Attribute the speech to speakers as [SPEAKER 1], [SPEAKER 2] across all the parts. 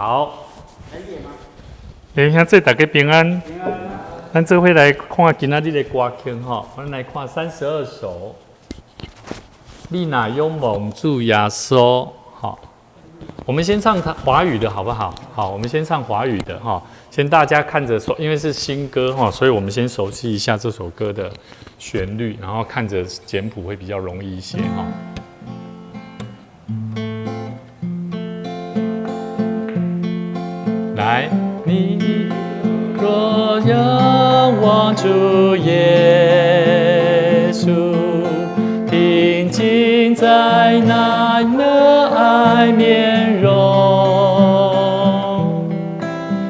[SPEAKER 1] 好。这大家平安。平安。咱这回来看今仔日的歌曲吼，咱来看32首。你若仰望主耶稣，好。我们先唱华语的好不好？好，我们先唱华语的哈。先大家看着说，因为是新歌哈，所以我们先熟悉一下这首歌的旋律，然后看着简谱会比较容易一些哈。来，你若仰望主耶稣，平静在那热爱面容，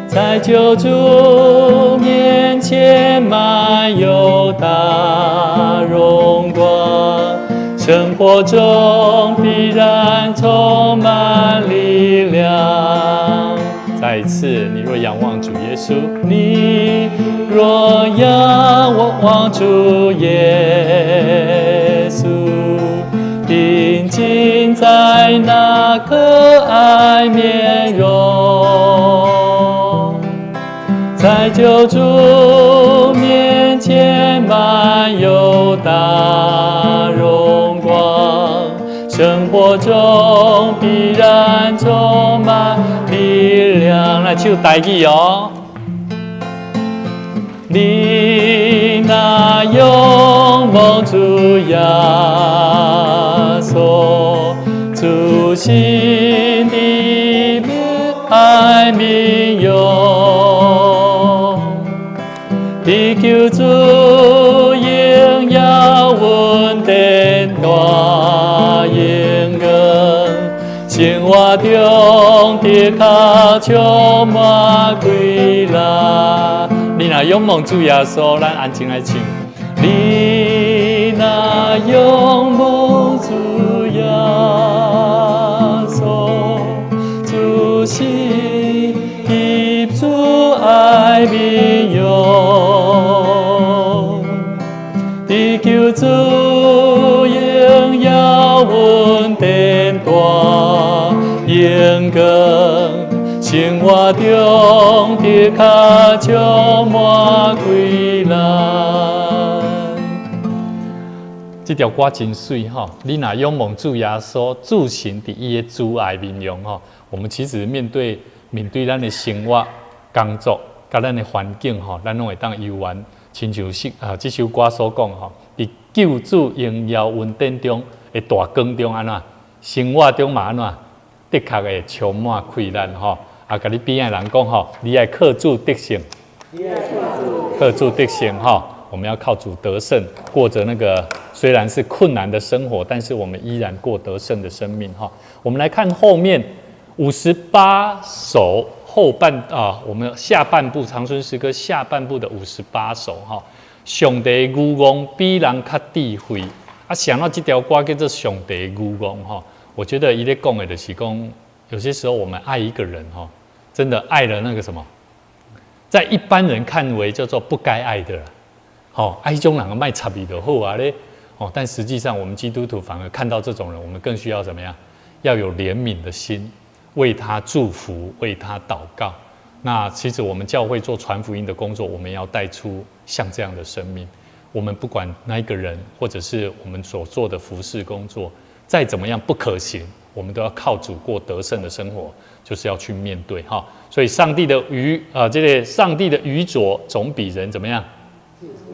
[SPEAKER 1] 在救主面前满有大荣光，生活中必然充满力量。再一次，你若仰望主耶稣，你若仰望主耶稣，平静在那可爱面容，在救主面前满有大荣光，生活中必然充满力量。来唱台语哦。你那仰望主耶稣，主心的爱民用，地球主荣耀稳定大荣光，生活中的脚充满快乐。你若仰望主耶稣，咱安静来唱。你若仰望主耶稣，主心的主爱民用，地球主荣耀稳定大荣光，生活中的脚充满快乐。这条歌真水哈！你若仰望主耶稣，主神伫伊的主爱面容哈。我们其实面对咱的生活、工作，甲咱的环境哈，咱拢会当游玩。亲像这首歌所讲哈，伫救主荣耀稳定中的大光中安怎，生活中嘛安怎，的确会充满快乐哈。啊，甲你边的人讲吼，你要靠主得胜，靠主得胜哈。我们要靠主得胜，过着那个虽然是困难的生活，但是我们依然过得胜的生命哈。我们来看后面58首后半我们下半部长春诗歌下半部的58首哈。上帝愚妄比人较智慧啊，想到这条歌叫做上帝愚妄哈。我觉得伊咧讲的就是讲，有些时候我们爱一个人哈，真的爱了那个什么，在一般人看为叫做不该爱的人。爱这种人卖插你就好啊咧，但实际上我们基督徒反而看到这种人，我们更需要怎么样？要有怜悯的心，为他祝福，为他祷告。那其实我们教会做传福音的工作，我们要带出像这样的生命。我们不管那一个人，或者是我们所做的服事工作，再怎么样不可行，我们都要靠主过得胜的生活，就是要去面对哈。所以上帝的上帝的愚拙总比人怎么样？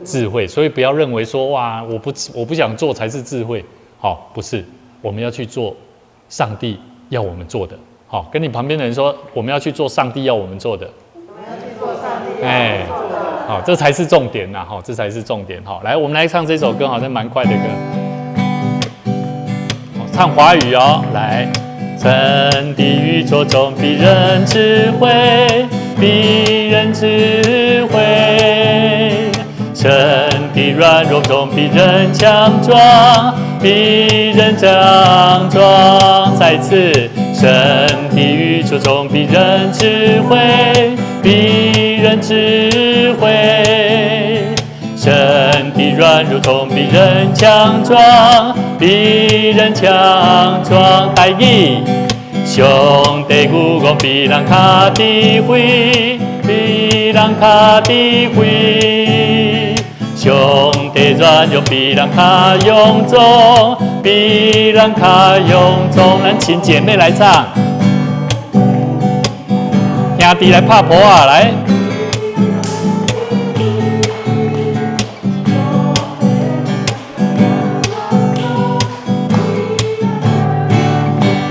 [SPEAKER 1] 智慧，所以不要认为说哇，我不想做才是智慧，不是，我们要去做上帝要我们做的，跟你旁边的人说，我们要去做上帝要我们做的，这才是重点呐，这才是重点，来，我们来唱这首歌，好像蛮快的歌，唱华语哦，来，神的宇宙中比人智慧，比人智慧。神的软弱中比人强壮，比人强壮。再次，神的宇宙中比人智慧，比人智慧。神的软弱中比人强壮，比人强壮。台语，上帝牛讲比人较智慧，比人较智慧。上帝软弱比人较勇壮，比人较勇壮。咱亲姐妹来唱，兄弟来拍婆啊，来。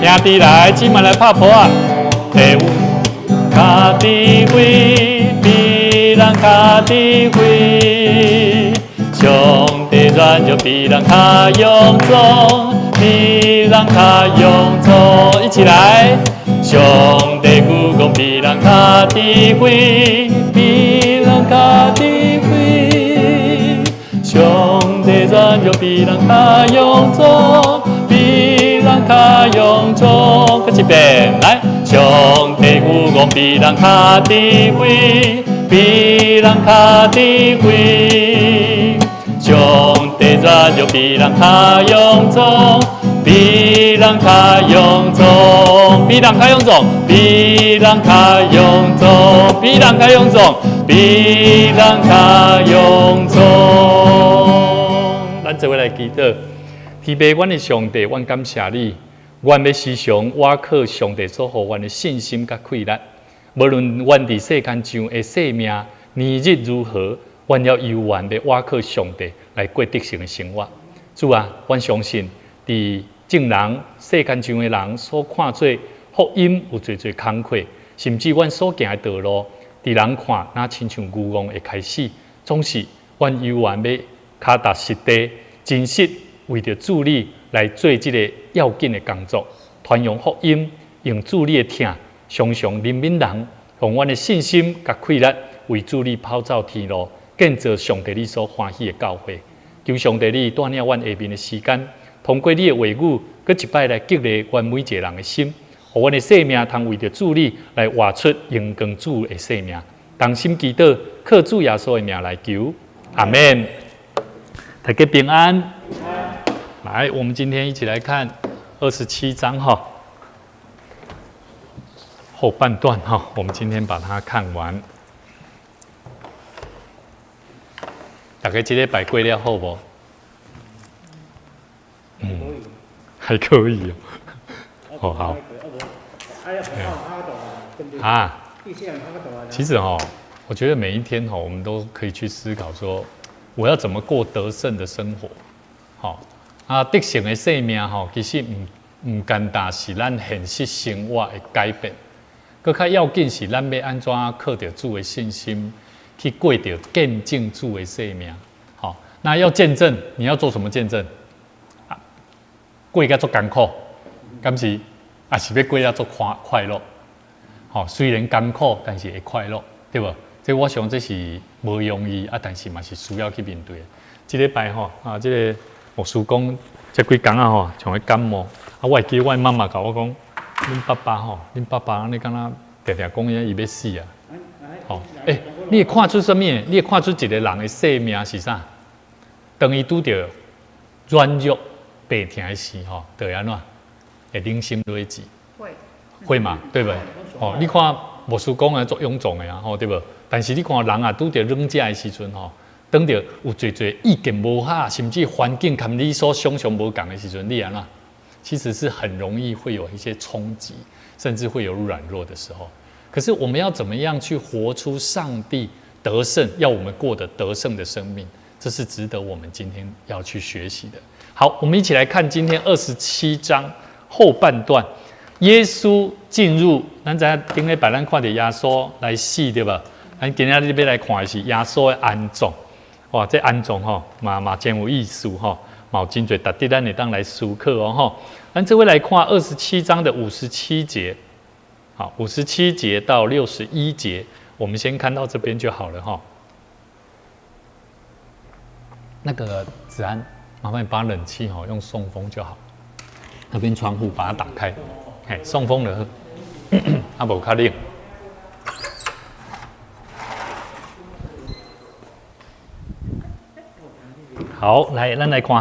[SPEAKER 1] 兄弟来，姊妹来拍婆啊！第五，较智慧，比人较智慧。上帝软弱比人较勇壮，比人较勇壮。一起来，上帝牛讲比人较智慧，比人较智慧。上帝软弱比人较勇壮。比人较勇壮，搁一遍来。上帝牛讲比人较智慧，比人较智慧。上帝软弱比人较勇壮，比人较勇壮，比人较勇壮，比人较勇壮，比人较勇壮，比人较勇壮。咱这位来祈祷。天父，阮的上帝，阮感谢你，阮要时常倚靠上帝所予阮的信心甲气力。无论阮伫世间上的生命年日如何，阮要永远的倚靠上帝来过得胜的生活。主啊，阮相信，伫正人世间上的人所看做福音有侪侪坎坷，甚至阮所行的道路，伫人看那亲像牛戆的开始，总是阮永远要脚踏实地，真实。为着主你来做这个要紧的工作，传扬福音，用主你的听，常常怜悯人，用阮的信心甲气力，为主你跑走天路，建造上帝你所欢喜的教会。求上帝你带领阮下面的时间，通过你的话语，搁一摆来激励阮每一个人的心，互阮的生命通为着主你来活出荣光主的生命。同心祈祷，靠主耶稣的名来求，阿门。大家平安。来，我们今天一起来看27章哈，后半段哈，我们今天把它看完。大家今天摆过了好不？还可以哦。好。啊，其实我觉得每一天我们都可以去思考说，我要怎么过得胜的生活，好。得胜的生命其实唔简单，是咱现实生活的改变。更较要紧是咱要安怎靠着主的信心，去过着见证主的生命。好，那要见证，你要做什么见证？过甲足艰苦，敢是？还是要过甲足快乐？好，虽然艰苦，但是会快乐，对不？这我想这是无容易但是嘛是需要去面对的。这礼拜这个。牧师讲，这几天像会感冒，我会记我妈妈甲我讲，恁爸爸安尼敢若常常讲伊要死啊。你会看出什么？你会看出一个人的生命是啥？当伊拄着软弱、病痛的时就会安怎？会冷心累志。会嘛？对不对？你看牧师讲的足勇壮的对不？但是你看人拄着软弱的时阵当着有侪侪意见无合，甚至环境跟你所想象无同的时阵，你安怎？其实是很容易会有一些冲击，甚至会有软弱的时候。可是我们要怎么样去活出上帝得胜，要我们过得得胜的生命？这是值得我们今天要去学习的。好，我们一起来看今天27章后半段。耶稣进入，咱知影顶礼拜咱看到耶稣来死，对吧？咱今天要来看的是耶稣的安葬。哇，这安葬嘛真有意思嘛有真侪值得咱会当来思考咱这位来看27章的57节，好，57节到61节，我们先看到这边就好了那个子安，麻烦你把冷气用送风就好，那边窗户把它打开，送风了，无较冷。好，来，咱来看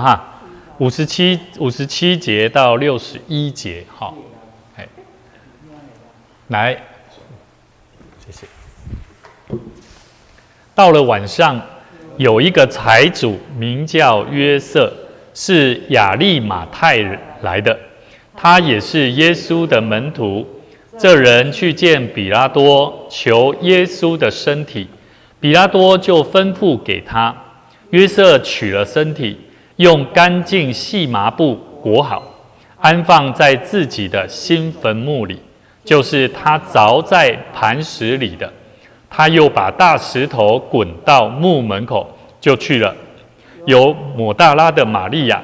[SPEAKER 1] 57节到61节，来，谢谢。到了晚上，有一个财主名叫约瑟，是亚利马太来的，他也是耶稣的门徒。这人去见比拉多，求耶稣的身体，比拉多就吩咐给他。约瑟取了身体，用干净细麻布裹好，安放在自己的新坟墓里，就是他凿在磐石里的。他又把大石头滚到墓门口，就去了。有抹大拉的玛利亚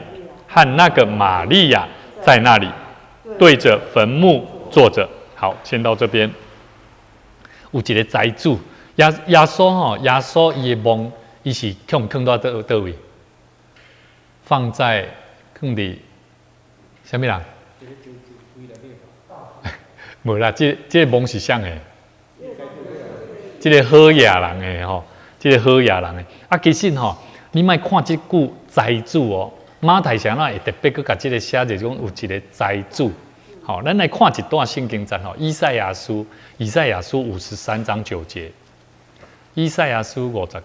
[SPEAKER 1] 和那个玛利亚在那里，对着坟墓坐着。好，先到这边。有一个财主，耶稣吼，耶稣伊的梦，伊是放到倒位？放在放伫什么人？无啦，这个梦是啥的？这个好亚人的吼，这个好亚人的。啊，其实吼，你莫看这句财主哦，马太祥那会特别佮这个写着讲有一个财主。好，咱来看一段圣经章吼，以赛亚书53章9节，以赛亚书53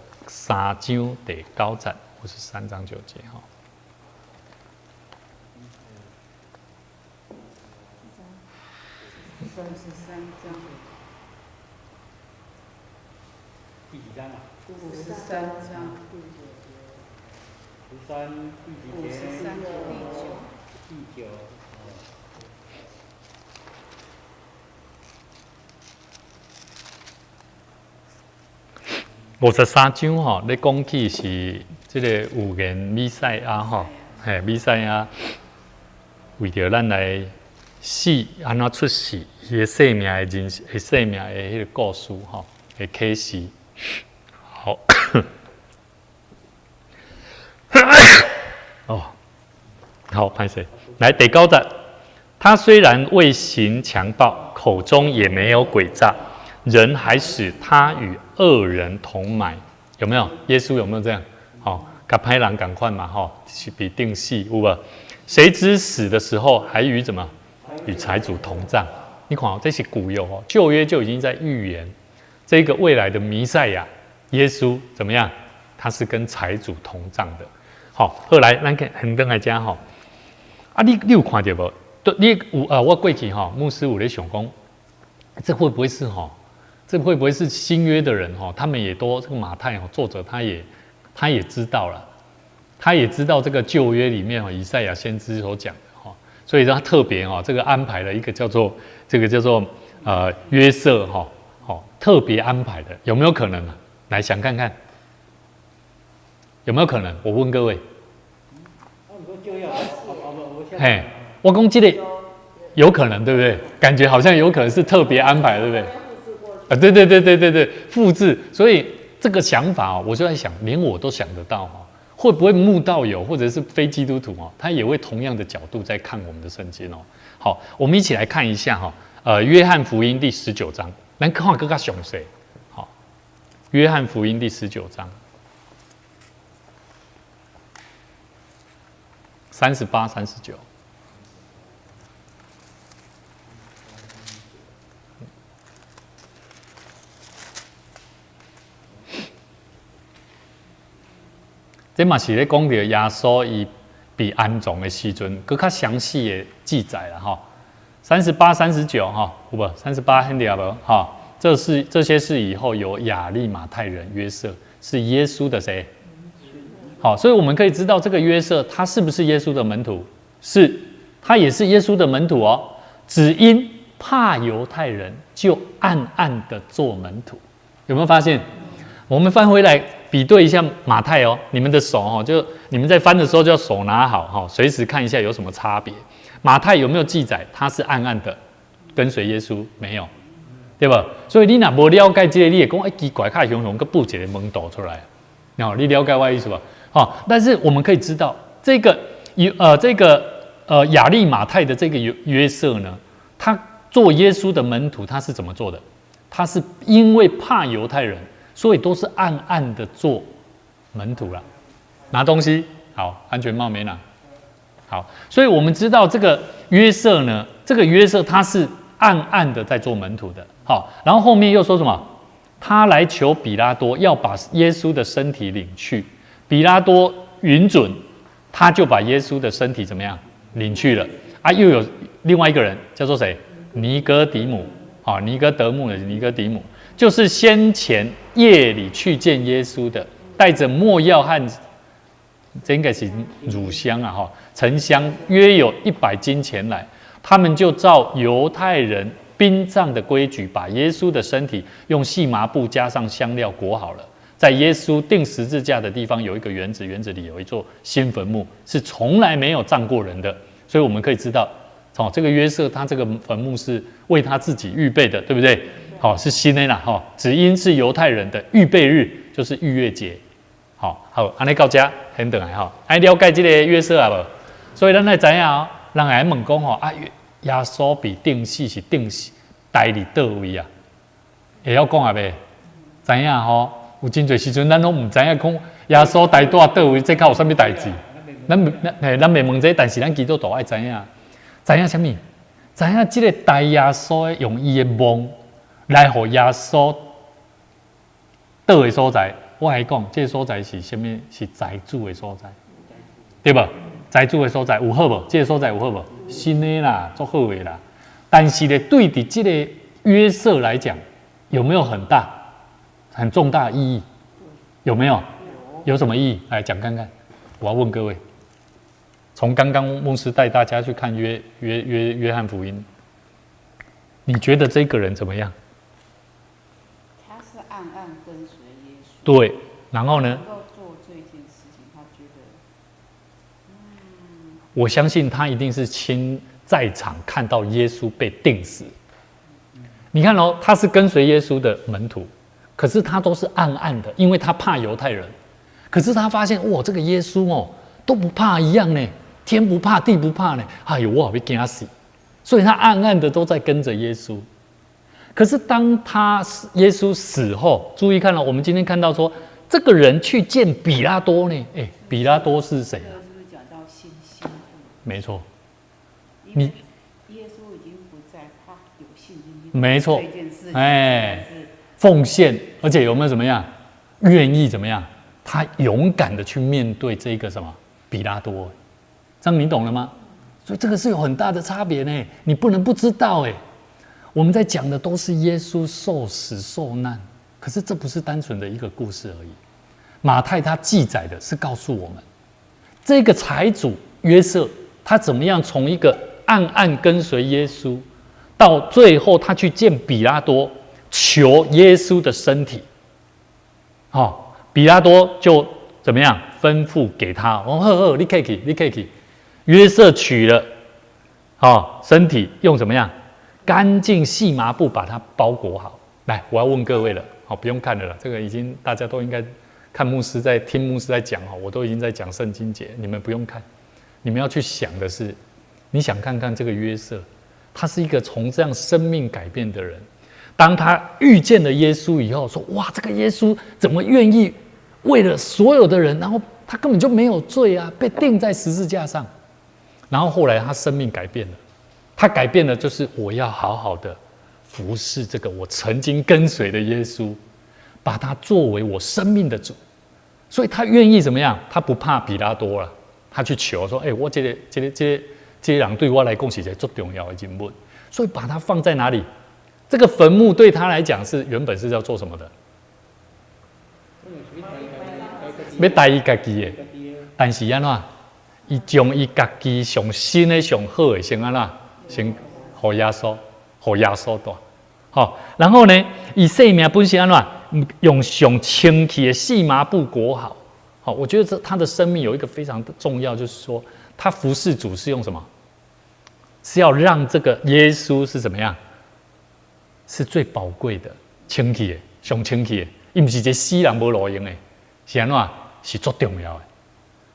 [SPEAKER 1] 章第9节，53章9节吼。
[SPEAKER 2] 33章。
[SPEAKER 3] 第几章啊
[SPEAKER 2] ？53章。
[SPEAKER 3] 53第几节？第9。
[SPEAKER 1] 53章吼，咧讲起是这个有言弥赛亚吼，弥赛亚为着咱来死，安怎出世，伊的生命的生命的迄个故事吼，的启示。好，哦，好，拍摄来第9节，他虽然未行强暴，口中也没有诡诈。人还使他与恶人同埋，有没有？耶稣有没有这样？好，甲歹人赶快嘛，吼，是必定死，有无？谁知死的时候还与怎么？与财主同葬。你看，这是古有哦，旧约就已经在预言这个未来的弥赛亚耶稣怎么样？他是跟财主同葬的。好，后来咱很多来讲吼，啊，你有看到无？你有我过去吼，牧师有咧想讲，这会不会是吼？这会不会是新约的人哈？他们也都这个马太作者他也知道了，他也知道这个旧约里面以赛亚先知所讲的哈，所以他特别这个安排了一个叫做约瑟特别安排的，有没有可能啊？来想看看，有没有可能？我问各位，嘿，我讲这个有可能对不对？感觉好像有可能是特别安排，对不对？啊，对，复制，所以这个想法我就在想，连我都想得到会不会慕道友或者是非基督徒他也会同样的角度在看我们的圣经好，我们一起来看一下约翰福音第19章，咱看更加详细。好，约翰福音第19章38、39。这嘛是咧讲到耶稣伊被安葬的时阵，更较详细的记载了38、39有无？38很了无这些事以后有亚利马太人约瑟，是耶稣的谁？好，所以我们可以知道这个约瑟他是不是耶稣的门徒？是，他也是耶稣的门徒哦。只因怕犹太人，就暗暗的做门徒。有没有发现？我们翻回来比对一下马太你们的手就你们在翻的时候就要手拿好随时看一下有什么差别。马太有没有记载他是暗暗的跟随耶稣？没有，对吧？所以你若无了解这个，你也讲奇怪，看熊熊个布一个门道出来，你了解我意思吧？但是我们可以知道这个亚利马太的这个约瑟呢，他做耶稣的门徒，他是怎么做的？他是因为怕犹太人。所以都是暗暗的做门徒啦，拿东西好，安全帽没拿好，所以我们知道这个约瑟呢，这个约瑟他是暗暗的在做门徒的。好，然后后面又说什么？他来求比拉多要把耶稣的身体领去，比拉多允准，他就把耶稣的身体怎么样领去了啊？又有另外一个人叫做谁？尼哥底母啊，尼哥德慕的尼哥底母，就是先前夜里去见耶稣的，带着没药和这应该是乳香啊哈，沉香约有100斤前来，他们就照犹太人殡葬的规矩，把耶稣的身体用细麻布加上香料裹好了。在耶稣钉十字架的地方有一个园子，园子里有一座新坟墓，是从来没有葬过人的。所以我们可以知道，这个约瑟他这个坟墓是为他自己预备的，对不对？好，是新的啦，哈，只因是犹太人的预备日，就是逾越节。好，安尼到这很等来哈，爱了解这个约瑟啊无？所以咱来知影哦，人来问讲吼啊，耶稣被钉死是钉死待伫倒位啊？会晓讲啊未？知影吼？有真侪时阵咱拢唔知影讲耶稣待倒位，这较有啥物代志？咱袂问这，但是咱基督徒爱知影，知影啥物？知影这个待耶稣用伊的梦来互耶稣倒的所在。我来讲，这个所在是什么？是财主的所在，对不？财主的所在有好无？这个所在有好无？新的啦，足好的啦。但是呢，对比这个约瑟来讲，有没有很重大的意义？有没有？有什么意义？来讲看看。我要问各位，从刚刚牧师带大家去看约翰福音，你觉得这个人怎么样？
[SPEAKER 2] 他是暗暗跟随耶稣。
[SPEAKER 1] 对，然后呢？
[SPEAKER 2] 能够做这件事情，他觉得，
[SPEAKER 1] 我相信他一定是亲在场看到耶稣被钉死。你看哦，他是跟随耶稣的门徒，可是他都是暗暗的，因为他怕犹太人。可是他发现，哇，这个耶稣哦都不怕一样呢，天不怕地不怕呢。哎呦，我好被惊死，所以他暗暗的都在跟着耶稣。可是当耶稣死后，注意看了，我们今天看到说，这个人去见比拉多呢，比拉多是谁啊？
[SPEAKER 2] 这个是不是讲到信心？
[SPEAKER 1] 没错，
[SPEAKER 2] 因为耶稣已经不在，他有信心。
[SPEAKER 1] 没错，
[SPEAKER 2] 这件事情
[SPEAKER 1] 奉献，而且有没有怎么样，愿意怎么样？他勇敢的去面对这个什么比拉多，这样你懂了吗？所以这个是有很大的差别呢，你不能不知道哎。我们在讲的都是耶稣受死受难，可是这不是单纯的一个故事而已。马太他记载的是告诉我们，这个财主约瑟他怎么样从一个暗暗跟随耶稣，到最后他去见比拉多求耶稣的身体。比拉多就怎么样吩咐给他，呵，你可以去。约瑟取了身体，用怎么样干净细麻布把它包裹好。来，我要问各位了，不用看了啦，这个已经大家都应该看牧师听牧师在讲，我都已经在讲圣经节，你们不用看，你们要去想的是，你想看看这个约瑟，他是一个从这样生命改变的人。当他遇见了耶稣以后，说：“哇，这个耶稣怎么愿意为了所有的人？然后他根本就没有罪啊，被钉在十字架上。然后后来他生命改变了，他改变了，就是我要好好的服侍这个我曾经跟随的耶稣，把他作为我生命的主。所以他愿意怎么样？他不怕比拉多了，他去求说：我这个人对我来讲是一个最重要的人物，所以把他放在哪里？”这个坟墓对他来讲原本是要做什么的？要带伊家己的，但是安怎？伊将伊家己上新的、上好的先安怎？先给耶稣，给耶稣带。然后呢，以生命本身安怎？用上清气的细麻布裹好。我觉得他的生命有一个非常重要，就是说他服侍主是用什么？是要让这个耶稣是怎么样？是最宝贵的、清气的、上清气的，伊不是一个死人无路用的，是安怎？是最重要的。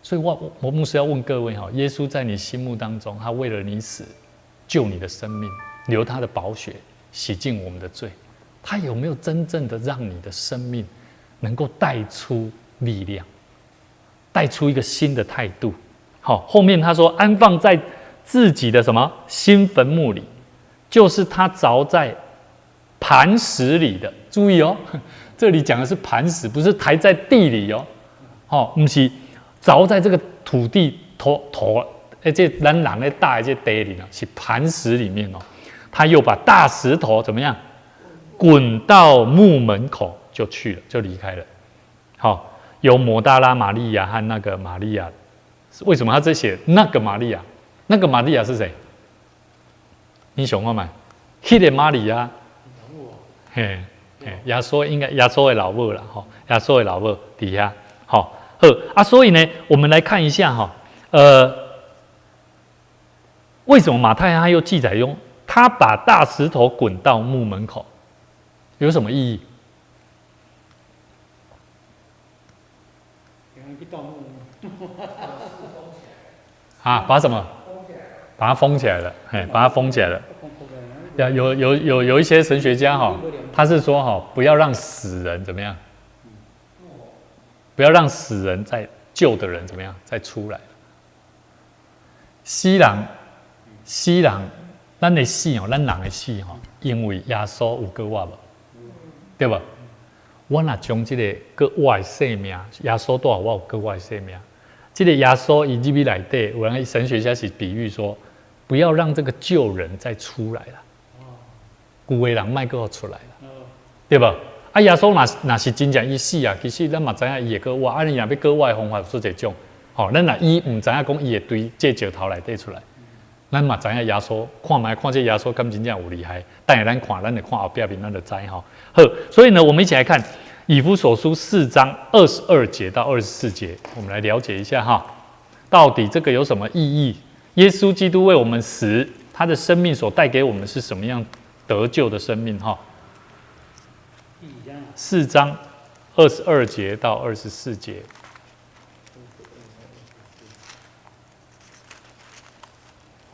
[SPEAKER 1] 所以我牧师要问各位耶稣在你心目当中，他为了你死，救你的生命，流他的宝血，洗净我们的罪，他有没有真正的让你的生命能够带出力量，带出一个新的态度？后面他说安放在自己的什么新坟墓里。就是他凿在磐石里的。注意哦，这里讲的是磐石，不是抬在地里哦。哦，不是凿在这个土地头，这咱人的大这地里呢，是磐石里面哦。他又把大石头怎么样，滚到墓门口就去了，就离开了。好，有抹大拉玛利亚和那个玛利亚。为什么他这写那个玛利亚？那个玛利亚是谁？你想看吗？那个玛利亚，嘿，耶稣应该耶稣的老母啦，吼，耶稣的老母底下，好，所以呢，我们来看一下哈，为什么马太他又记载用他把大石头滚到墓门口，有什么意义？啊，把什么？把它封起来了，把它封起来了。有一些神学家哈，他是说哈，不要让死人怎么样，不要让死人在旧的人怎么样再出来。死人，咱的死哦，咱人的死哈，因为耶稣有过活无，对吧？我若将这个过活的生命，耶稣带我有过活的生命。这个耶稣以入去内底，有人神学家是比喻说，不要让这个旧人再出来了，旧的人卖个出来了，对吧？啊，耶稣若是真正伊死啊，其实咱嘛知影伊会过活，啊，你若要过活的方法有一种，吼，咱若伊唔知影讲伊会对这石头内底出来，咱嘛知影耶稣看这耶稣敢真正有厉害，等下咱就看后壁面，咱就知吼。好，所以呢，我们一起来看。以弗所书4章22节到24节，我们来了解一下哈，到底这个有什么意义？耶稣基督为我们死，他的生命所带给我们是什么样得救的生命？哈，4章22节到24节，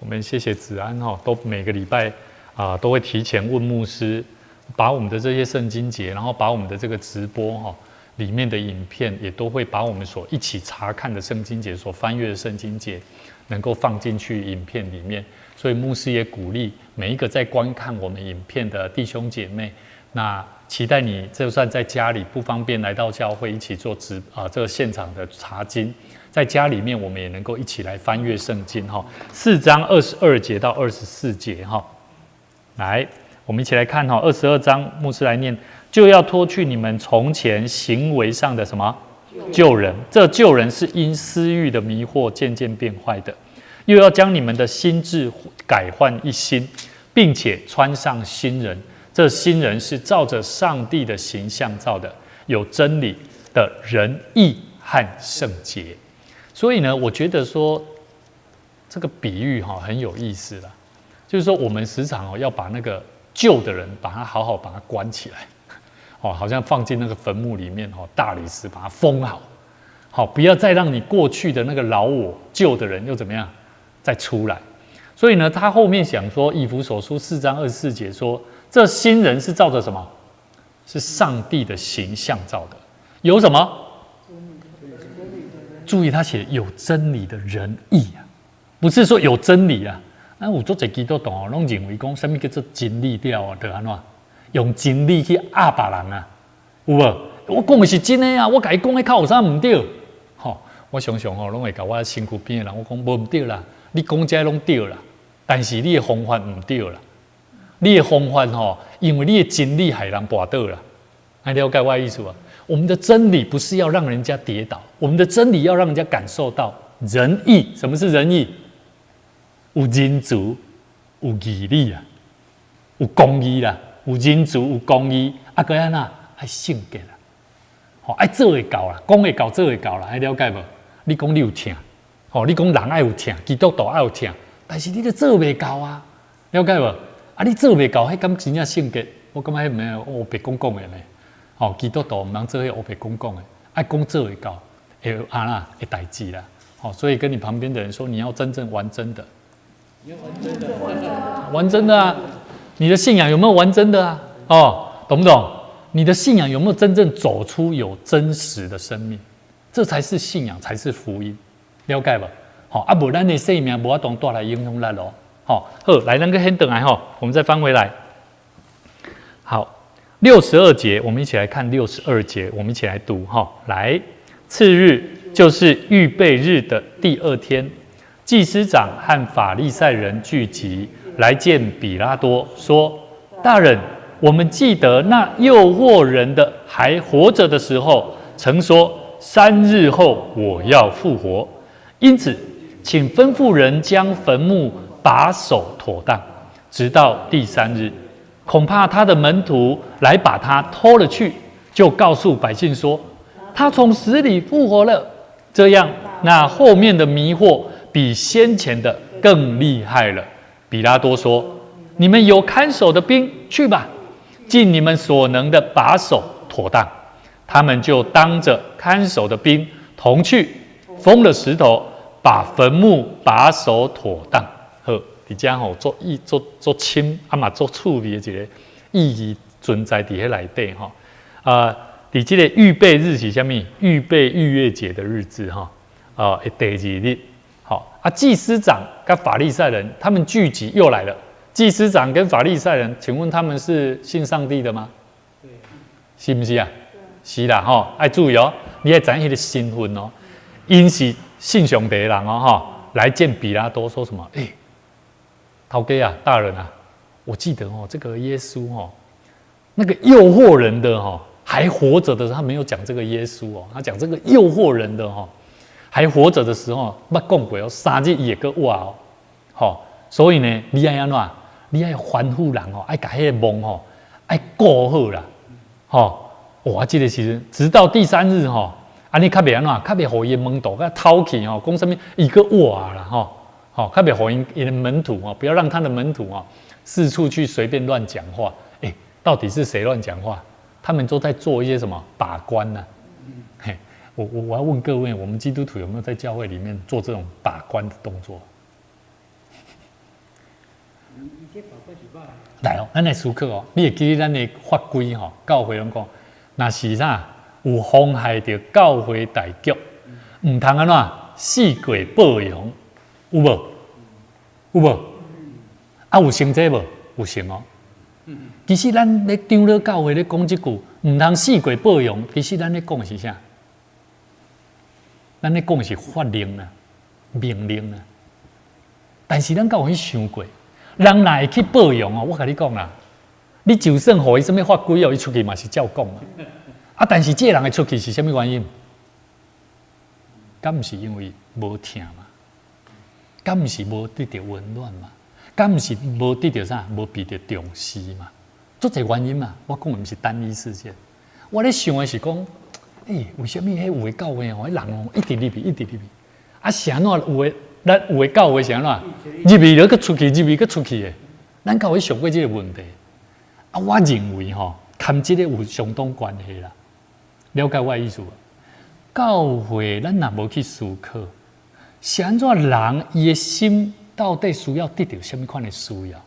[SPEAKER 1] 我们谢谢子安哈，都每个礼拜都会提前问牧师。把我们的这些圣经节，然后把我们的这个直播里面的影片，也都会把我们所一起查看的圣经节、所翻阅的圣经节，能够放进去影片里面。所以牧师也鼓励每一个在观看我们影片的弟兄姐妹，那期待你就算在家里不方便来到教会一起做这个现场的查经，在家里面我们也能够一起来翻阅圣经哈。4章22节到24节哈，来。我们一起来看哈，22章牧师来念，就要脱去你们从前行为上的什么旧人，这旧人是因私欲的迷惑渐渐变坏的，又要将你们的心志改换一新，并且穿上新人，这新人是照着上帝的形象造的，有真理的仁义和圣洁。所以呢，我觉得说这个比喻很有意思啦，就是说我们时常要把那个旧的人把他好好把他关起来，好像放进那个坟墓里面大理石把它封好，不要再让你过去的那个老我旧的人又怎么样再出来。所以呢，他后面想说，以弗所书4章24节说，这新人是照着什么？是上帝的形象造的，有什么？注意他写有真理的仁义啊，不是说有真理啊。有做一基督徒拢认为讲什么叫做真理了啊？就安怎用真理去压别人啊？有无？我讲的是真的啊！我甲伊讲的较有啥唔对？我常常拢会甲我身躯边的人我讲无唔对啦，你讲这拢对啦，但是你的方法唔对啦，你的方法因为你的真理害人跌倒啦，还了解我的意思啊？我们的真理不是要让人家跌倒，我们的真理要让人家感受到仁义。什么是仁义？有仁慈，有义理啊，有公义啦，有仁慈，有公义，个安那爱圣洁啦，爱做会到啦，讲会到，做会到啦，爱了解无？你讲你有疼，你讲人爱有疼，基督徒爱有疼，但是你都做袂到啊，了解无？你做袂到，迄敢真正圣洁？我感觉迄唔系乌白讲讲的呢，基督徒唔通做迄乌白讲讲的，爱讲做会到，会安那会代志啦，所以跟你旁边的人说，你要真正玩真的。你要玩真的，玩真的啊！你的信仰有没有玩真的啊？懂不懂？你的信仰有没有真正走出有真实的生命？这才是信仰，才是福音，了解吧？无咱的生命无法当带来影响力咯，好，来那个先等来哈，我们再翻回来。好，62节，我们一起来看62节，我们一起来读哈。来，次日就是预备日的第2天，祭司长和法利赛人聚集来见比拉多，说：“大人，我们记得那诱惑人的还活着的时候，曾说3日后我要复活，因此，请吩咐人将坟墓把守妥当，直到第3日。恐怕他的门徒来把他偷了去，就告诉百姓说，他从死里复活了。这样，那后面的迷惑比先前的更厉害了。”比拉多说：“你们有看守的兵，去吧，尽你们所能的把守妥当。”他们就当着看守的兵同去，封了石头，把坟墓把守妥当。好，伫遮吼做深嘛做趣味的一个意义存在伫迄内底吼。伫这个预备日是啥物？预备逾越节的日子哈。第2日。好祭司长跟法利赛人他们聚集又来了。祭司长跟法利赛人，请问他们是信上帝的吗？对，是不是啊？是啦吼，爱注意哦，你要知影迄个身份哦。因是信上帝的人哦哈，来见比拉多说什么？头家啊，大人啊，我记得哦，这个耶稣哦，那个诱惑人的哦，还活着的时候，他没有讲这个耶稣哦，他讲这个诱惑人的哦，还活着的时候，捌讲过哦，3日也个活哦，好，所以呢，你爱安怎？你爱吩咐人哦，爱把迄个梦哦，爱顾好啦，吼。我记得其实直到第3日吼，安尼较袂安怎，较袂互伊门徒甲偷去吼，讲什么一个活啦吼，较袂互伊的门徒哦，不要让他的门徒哦四处去随便乱讲话。到底是谁乱讲话？他们都在做一些什么把关呢？我要问各位，我们基督徒有没有在教会里面做这种把关的动作？来哦，咱来思考哦，你会记得咱的法规吼，教会拢讲，若是啥有妨害到教会大局，唔通安怎四过报扬，有无？有无？有成这无？有成哦。其实咱咧长老教会咧讲这句，唔通四过报扬，其实咱咧讲的是啥？咱咧讲的是法令啊，命令啊。但是咱敢有去想过？人哪会去报扬哦？我跟你讲啦，你就算互伊什么法规哦，伊出去嘛是照讲啊。但是这个人会出去是什么原因？敢不是因为无听嘛？敢不是无得到温暖嘛？敢不是无得到啥？无被到重视嘛？做这原因嘛？我讲的不是单一事件。我咧想的是讲，为什么迄有的教会吼，人哦一直入去，一直入去，啊，是安怎有的？咱有的教会是安怎？入去了个出去，入去个出去的，咱教会想过这个问题。我认为吼，跟这个有相当关系啦。了解我的意思无？教会咱若无去思考，是安怎人伊的心到底需要得到什么款的需要？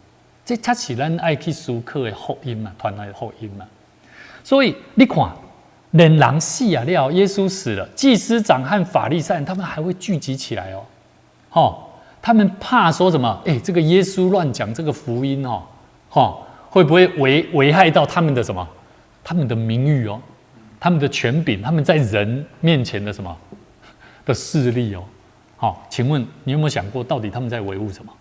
[SPEAKER 1] 这才是咱爱去思考的福音嘛，传来的福音嘛。所以你看，连人死了，耶稣死了，祭司长和法利赛人他们还会聚集起来哦。他们怕说什么？这个耶稣乱讲这个福音会不会危害到他们的什么？他们的名誉哦，他们的权柄，他们在人面前的什么的势力哦？请问你有没有想过，到底他们在维护什么？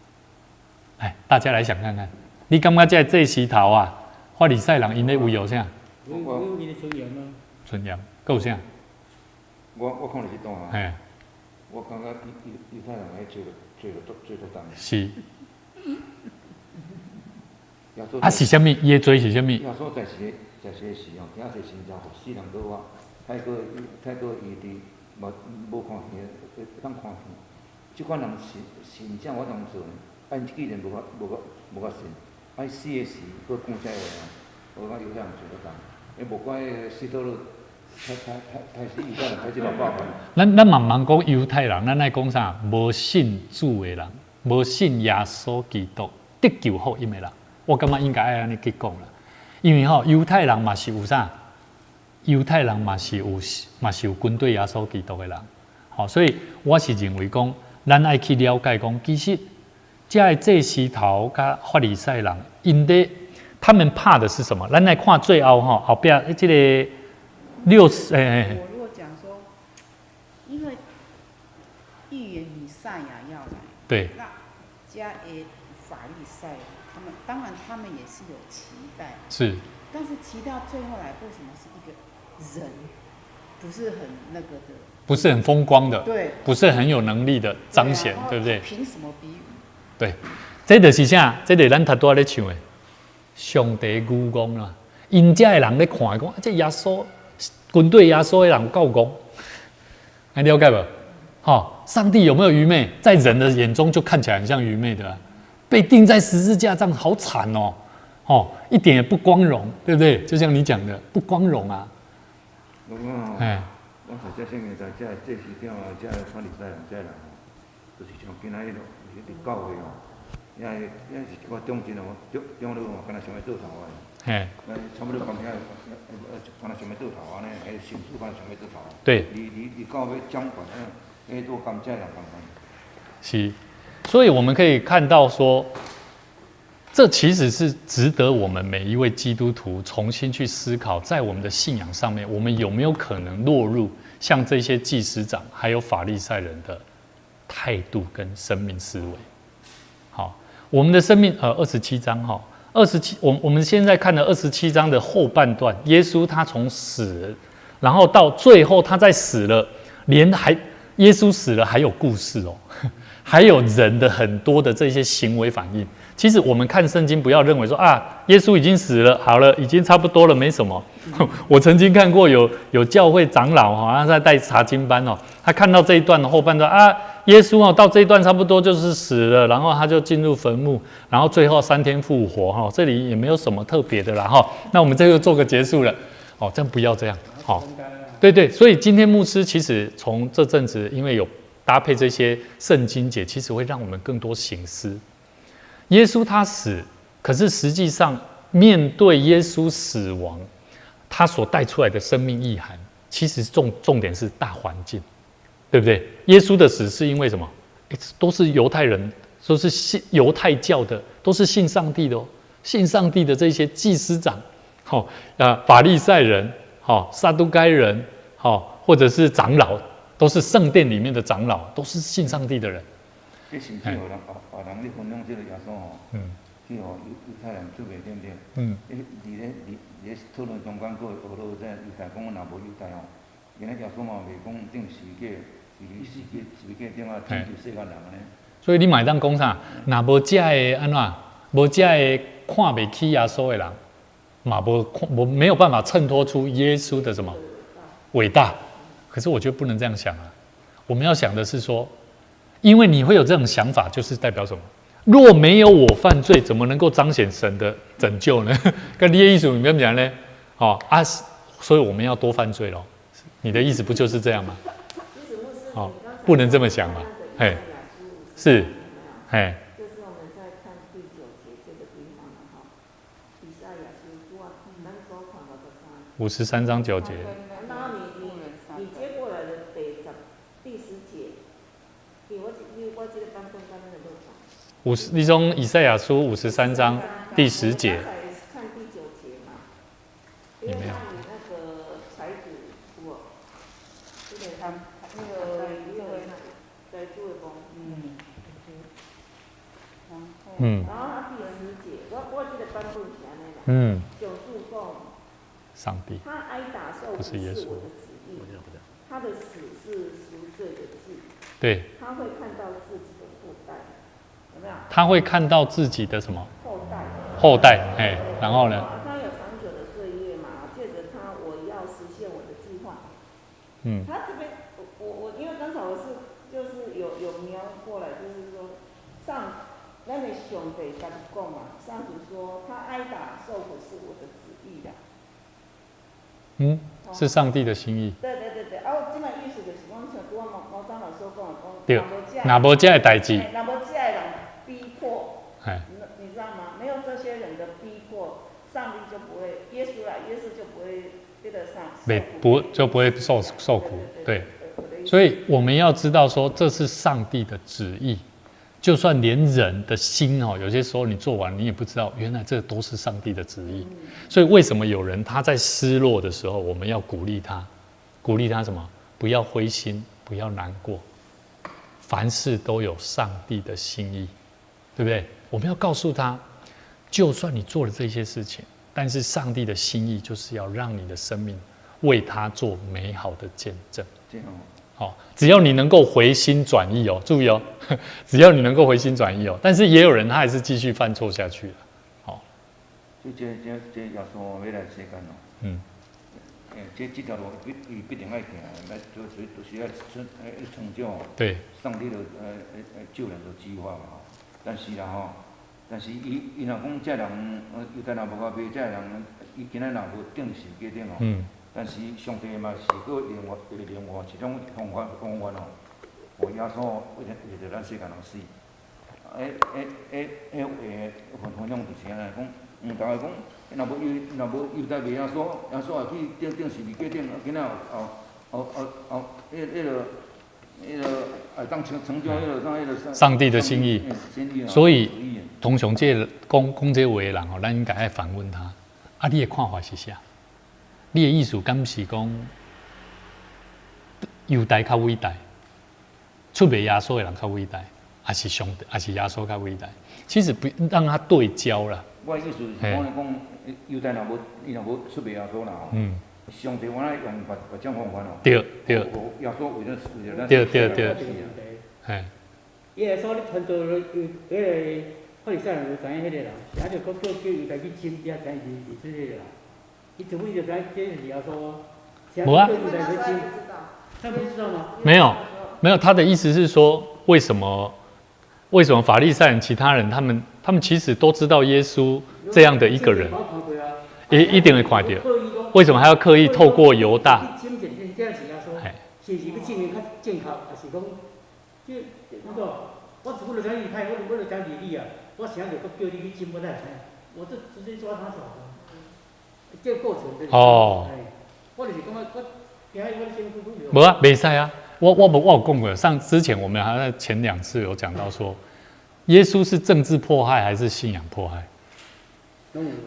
[SPEAKER 1] 大家来想看看，你感觉在这时头啊，法利赛人因咧维护啥？
[SPEAKER 3] 我因咧尊严啊。
[SPEAKER 1] 尊严，够啥？
[SPEAKER 4] 我看你是懂啊。我感觉犹太人喺最多当。
[SPEAKER 1] 是。是啥物？伊的罪是啥物？
[SPEAKER 4] 耶稣在世时候，听在心中，死人个话，太过伊伫无看见，当看见。即款人信正我当做呢，既然无法信，死的时佫讲这话，我讲犹太人最多当，无怪死倒了。
[SPEAKER 1] 咱慢慢讲犹太人，咱爱讲啥？无信主的人，无信耶稣基督得救福音的人，我感觉应该爱安尼去讲啦。因为犹太人嘛是有啥？犹太人嘛是有军队耶稣基督的人，所以我是认为讲，咱爱去了解讲，其实这祭司头甲法利赛人，他们怕的是什么？咱来看最后后边这个60
[SPEAKER 2] 我如果讲说，因为预言弥赛亚要来，
[SPEAKER 1] 对，
[SPEAKER 2] 那加法利赛人，当然他们也是有期待，
[SPEAKER 1] 是，
[SPEAKER 2] 但是期待最后来，为什么是一个人，不是很那个的？
[SPEAKER 1] 不是很风光的，
[SPEAKER 2] 对，
[SPEAKER 1] 不是很有能力的彰显，对不对？
[SPEAKER 2] 凭什么比喻？
[SPEAKER 1] 对，这就是啥？这就是咱头拄仔咧唱的，上帝愚公啦。因遮的人咧看讲，这耶稣军队耶稣的人够戆，还了解不？上帝有没有愚昧？在人的眼中就看起来很像愚昧的、被钉在十字架上好惨哦，一点也不光荣，对不对？就像你讲的，不光荣啊。
[SPEAKER 4] 我实际上面在这时点啊，这法利赛人这人就是像今仔日咯，就是教会也是一个中心哦，中路敢若想要做头啊。差不多讲起来，敢若想要做头安尼，神父敢若想要做头。
[SPEAKER 1] 对。
[SPEAKER 4] 你到要掌管做甘蔗人共款。
[SPEAKER 1] 是，所以我们可以看到说，这其实是值得我们每一位基督徒重新去思考，在我们的信仰上面，我们有没有可能落入像这些祭司长还有法利赛人的态度跟生命思维？好，我们的生命27章27，我们现在看的27章的后半段，耶稣他从死，然后到最后他在死了，耶稣死了还有故事哦，还有人的很多的这些行为反应。其实我们看圣经，不要认为说耶稣已经死了，好了，已经差不多了，没什么。我曾经看过有教会长老他在带查经班他看到这一段的后半段耶稣到这一段差不多就是死了，然后他就进入坟墓，然后最后3天复活这里也没有什么特别的啦那我们这个做个结束了这样不要这样对，所以今天牧师其实从这阵子，因为有搭配这些圣经节，其实会让我们更多省思。耶稣他死，可是实际上面对耶稣死亡，他所带出来的生命意涵，其实重点是大环境，对不对？耶稣的死是因为什么？都是犹太人，都是信犹太教的，都是信上帝的信上帝的这些祭司长，法利赛人，撒都该人，或者是长老，都是圣殿里面的长老，都是信上帝的人。
[SPEAKER 4] 这甚至有人咧分享这个耶稣去犹太人做袂对不对？伫讨论中间，佫会学到这犹太讲，若无犹太原来耶稣嘛袂讲定时界顶拯救世间人呢。所
[SPEAKER 1] 以你买当讲啥？若无遮个安怎？无遮个看袂起耶稣的人，嘛没有办法衬托出耶稣的什么伟大。可是我觉得不能这样想我们要想的是说，因为你会有这种想法，就是代表什么？若没有我犯罪，怎么能够彰显神的拯救呢？跟你的意思你跟讲呢？所以我们要多犯罪咯。你的意思不就是这样吗？不能这么想嘛。是，
[SPEAKER 3] 就是我们在看第9节这个地方以赛亚书咱所看到的
[SPEAKER 1] 53章9节。
[SPEAKER 3] 然后你接过来的第10节，我这个版本刚刚的多少？
[SPEAKER 1] 你从以赛亚书53章第10节。
[SPEAKER 3] 看第9节嘛，因为那里那个财主这个在主的讲，然后他第10节，我这个版本是安尼啦，就注讲
[SPEAKER 1] 上帝，
[SPEAKER 3] 他挨打受苦是我的旨意，他的死是赎罪的祭，
[SPEAKER 1] 对，
[SPEAKER 3] 他会看到自己的后代，有没有？
[SPEAKER 1] 他会看到自己的什么？
[SPEAKER 3] 后代，
[SPEAKER 1] 然后呢？
[SPEAKER 3] 他有长久的岁月嘛，借着他，我要实现我的计划。他这边，我因为刚才我就是有描过来，就是说咱的上帝跟讲嘛，上主说他挨打受苦是我的旨意啦。
[SPEAKER 1] 是上帝的心意。
[SPEAKER 3] 对，这摆意思就是讲，像拄我毛长老所讲的
[SPEAKER 1] 对，若无这个代志，
[SPEAKER 3] 若无这个人逼迫，你知道吗？没有这些人的逼迫，上帝就不会，耶稣就不会对得上，
[SPEAKER 1] 就不会受苦。对，所以我们要知道说，这是上帝的旨意。就算连人的心哦，有些时候你做完，你也不知道，原来这都是上帝的旨意。所以为什么有人他在失落的时候，我们要鼓励他，鼓励他什么？不要灰心，不要难过，凡事都有上帝的心意，对不对？我们要告诉他，就算你做了这些事情，但是上帝的心意就是要让你的生命为他做美好的见证。好，只要你能够回心转意哦，注意哦，只要你能够回心转意哦。但是也有人他还是继续犯错下去了。好，
[SPEAKER 4] 所以这耶稣要来世间哦。这条路必定要行，就是要成就
[SPEAKER 1] 对。
[SPEAKER 4] 上帝的救人的计划嘛。但是啦吼，但是伊若讲这人犹太人无甲买，这人伊今仔若无定时决定吼。但是上帝嘛是搁另外一种方法哦，互耶稣为着咱世间人死。分享就是安尼讲，大家讲，若无犹太卖耶稣也去定时未决定，今仔后当成就
[SPEAKER 1] 上帝的心意。所以通常这讲这话的人哦，咱应该爱反问他：啊，你的看法是啥？你的意思敢是讲犹太较伟大，出卖耶稣的人较伟大，还是上帝，还是耶稣较伟大？其实不让他对焦啦。
[SPEAKER 4] 我意思是讲犹太人伊若无出卖耶稣啦吼。上帝我来用别种方法哦。对。耶稣为了咱。
[SPEAKER 1] 对。嘿。
[SPEAKER 5] 耶稣咧传道，迄个法利赛人就知影迄个啦，然后就叫犹太去亲，才知是迄个啦。伊怎么就知这是耶稣？
[SPEAKER 1] 无啊。
[SPEAKER 5] 他不知道吗？
[SPEAKER 1] 没有，他的意思是说，为什么法利赛人、其他人他们其实都知道耶稣这样的一个人，一定会看到。为什么还要刻意透过犹大？
[SPEAKER 5] 是个证明较正确，还是讲，这那个我就讲你派，我就讲你啊，我想就叫你去亲，我才知，我就直接抓他手。这个过程真的。哦。我就是感觉我。
[SPEAKER 1] 无啊，袂使啊！我有讲过，之前我们还在前2次有讲到说，耶稣是政治迫害还是信仰迫害？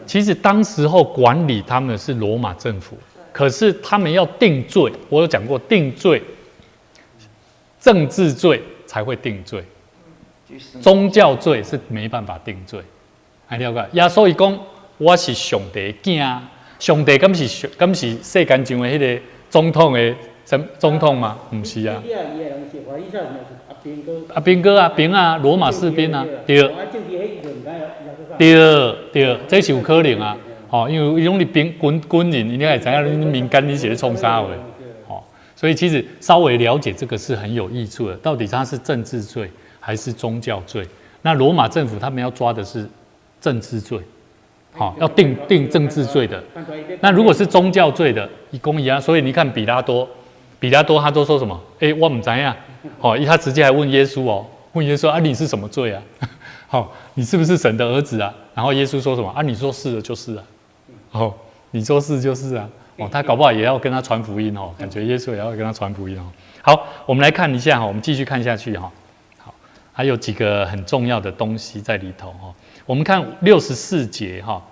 [SPEAKER 1] 其实当时候管理他们的是罗马政府，可是他们要定罪，我有讲过定罪，政治罪才会定罪，宗教罪是没办法定罪。还了解？耶稣伊讲我是上帝囝，上帝敢是世间上的迄个。总统的总统吗？不是啊。阿兵哥啊，罗马士兵啊，对，这是有可能啊。哦，因为伊拢是军人，你也知影你民间你是咧创啥话，哦，所以其实稍微了解这个是很有益处的。到底它是政治罪还是宗教罪？那罗马政府他们要抓的是政治罪。好，要定政治罪的。那如果是宗教罪的，以公义啊，所以你看比拉多他都说什么？我不知道。好，他直接还问耶稣哦，问耶稣啊，你是什么罪啊？好，你是不是神的儿子啊？然后耶稣说什么啊？你说是的就是啊。哦，你说是就是啊。哦，他搞不好也要跟他传福音哦，感觉耶稣也要跟他传福音哦。好，我们来看一下哈，我们继续看下去哈。好，还有几个很重要的东西在里头哈。我们看64节哈，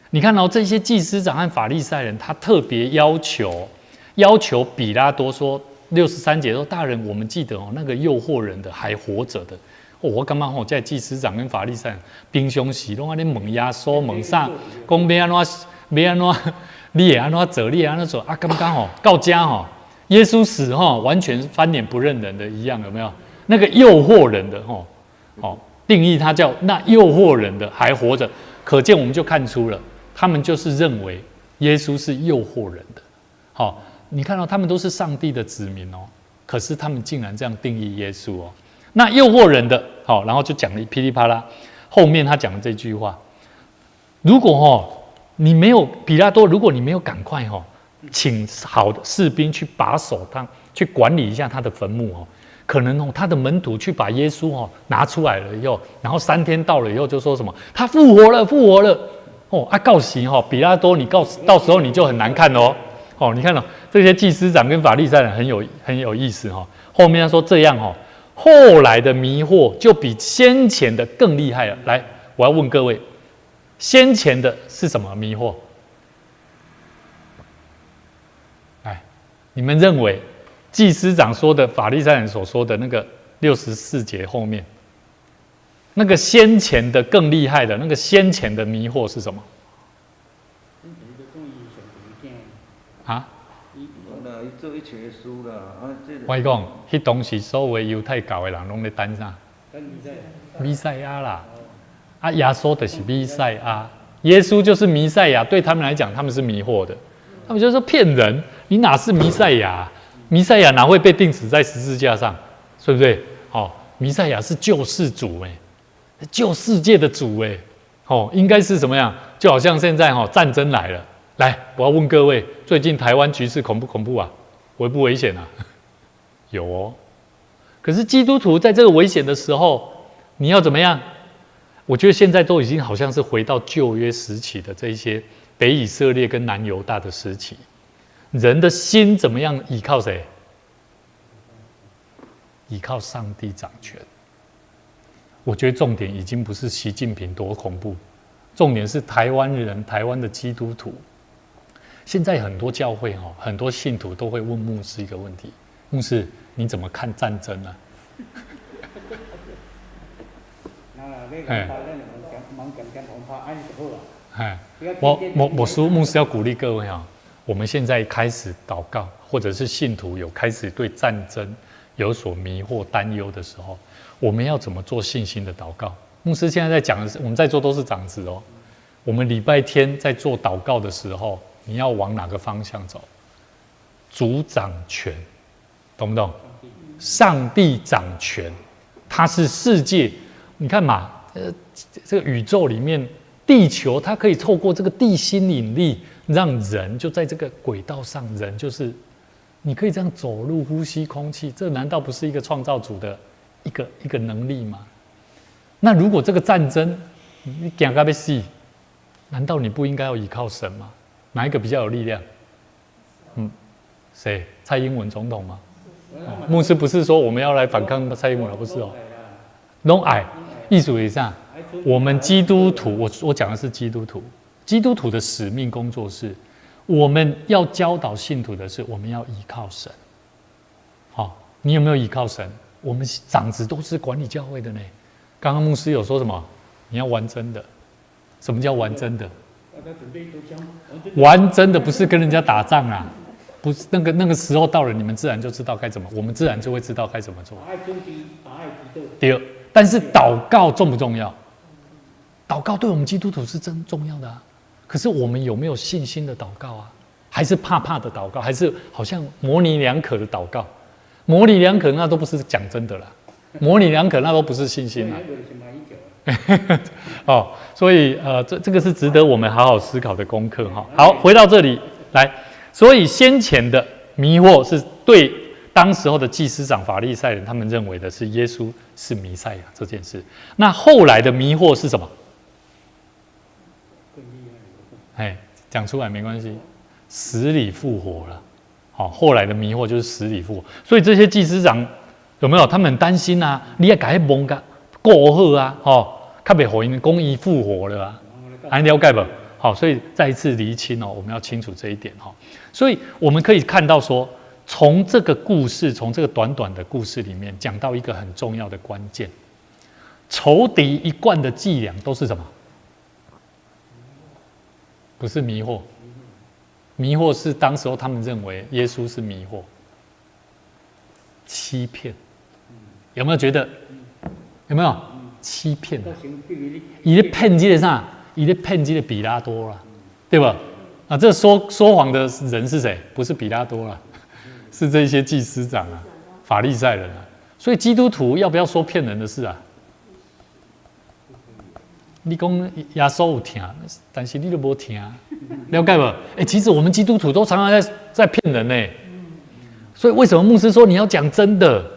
[SPEAKER 1] 你看这些祭司长和法利赛人，他特别要求比拉多说，63节说大人，我们记得那个诱惑人的还活着的。我感觉在祭司长跟法利赛人平常时拢安尼问耶稣问啥，讲要安怎，你会安怎做，你会安怎做啊？感觉到家耶稣死完全翻脸不认人的一样，有没有？那个诱惑人的定义它叫那诱惑人的还活着，可见我们就看出了，他们就是认为耶稣是诱惑人的。好，你看到他们都是上帝的子民哦，可是他们竟然这样定义耶稣哦。那诱惑人的，好，然后就讲了噼里啪啦，后面他讲了这句话：如果你没有比拉多，如果你没有赶快请好的士兵去把守他，去管理一下他的坟墓可能他的门徒去把耶稣拿出来了以后，然后3天到了以后就说什么他复活了告喜比拉多，你到时候你就很难看你看这些祭司长跟法利赛人很有意思后面他说这样后来的迷惑就比先前的更厉害了。来，我要问各位，先前的是什么迷惑？来，你们认为祭司长说的法利赛人所说的那个64节后面，那个先前的更厉害的那个先前的迷惑是什么？啊？我讲，迄当时所有犹太教的人拢咧等啥？弥赛亚啦！啊，耶稣就是弥赛亚，耶稣就是弥赛亚。对他们来讲，他们是迷惑的，他们就说骗人，你哪是弥赛亚？弥赛亚哪会被钉死在十字架上？对不对？哦，弥赛亚是救世主救世界的主应该是怎么样？就好像现在战争来了，来，我要问各位，最近台湾局势恐不恐怖啊？危不危险啊？有哦。可是基督徒在这个危险的时候，你要怎么样？我觉得现在都已经好像是回到旧约时期的这一些北以色列跟南犹大的时期，人的心怎么样依靠谁？依靠上帝掌权。我觉得重点已经不是习近平多恐怖，重点是台湾人、台湾的基督徒。现在很多教会很多信徒都会问牧师一个问题：牧师，你怎么看战争呢？牧师要鼓励各位我们现在开始祷告，或者是信徒有开始对战争有所迷惑、担忧的时候，我们要怎么做信心的祷告？牧师现在在讲的是，我们在座都是长子哦。我们礼拜天在做祷告的时候，你要往哪个方向走？主掌权，懂不懂？上帝掌权，他是世界。你看嘛，这个宇宙里面，地球它可以透过这个地心引力，让人就在这个轨道上，人就是你可以这样走路、呼吸空气，这难道不是一个创造主的一个能力吗？那如果这个战争你惊到要死，难道你不应该要依靠神吗？哪一个比较有力量？谁？蔡英文总统吗？牧师不是说我们要来反抗蔡英文了，不是哦。拢爱艺术以上，我们基督徒，我讲的是基督徒，基督徒的使命工作是，我们要教导信徒的是，我们要依靠神。好，你有没有依靠神？我们长子都是管理教会的呢。刚刚牧师有说什么？你要玩真的。什么叫玩真的？玩真的不是跟人家打仗啊，不是那个时候到了，你们自然就知道该怎么，我们自然就会知道该怎么做。第二，但是祷告重不重要？祷告对我们基督徒是真重要的啊。可是我们有没有信心的祷告啊？还是怕怕的祷告？还是好像模棱两可的祷告？模棱两可那都不是讲真的啦，模棱两可那都不是信心啦。所以这个是值得我们好好思考的功课哈。好，回到这里来，所以先前的迷惑是对当时候的祭司长法利赛人，他们认为的是耶稣是弥赛亚这件事。那后来的迷惑是什么？讲出来没关系，死里复活了。好，后来的迷惑就是死里复活。所以这些祭司长有没有？他们很担心啊，你要给他蒙个过好啊，较袂互因讲伊复活了啊，了解不？好，所以再一次厘清我们要清楚这一点所以我们可以看到说，从这个故事，从这个短短的故事里面，讲到一个很重要的关键：仇敌一贯的伎俩都是什么？不是迷惑，迷惑是当时候他们认为耶稣是迷惑，欺骗。有没有觉得？有没有？欺骗啊！伊咧骗这个啥？伊咧骗这个比拉多啦，对吧？啊，这说谎的人是谁？不是比拉多啦，是这些祭司长啊、法利赛人啊。所以基督徒要不要说骗人的事啊？你讲耶稣有听，但是你都没听，了解不？其实我们基督徒都常常在骗人呢。所以为什么牧师说你要讲真的？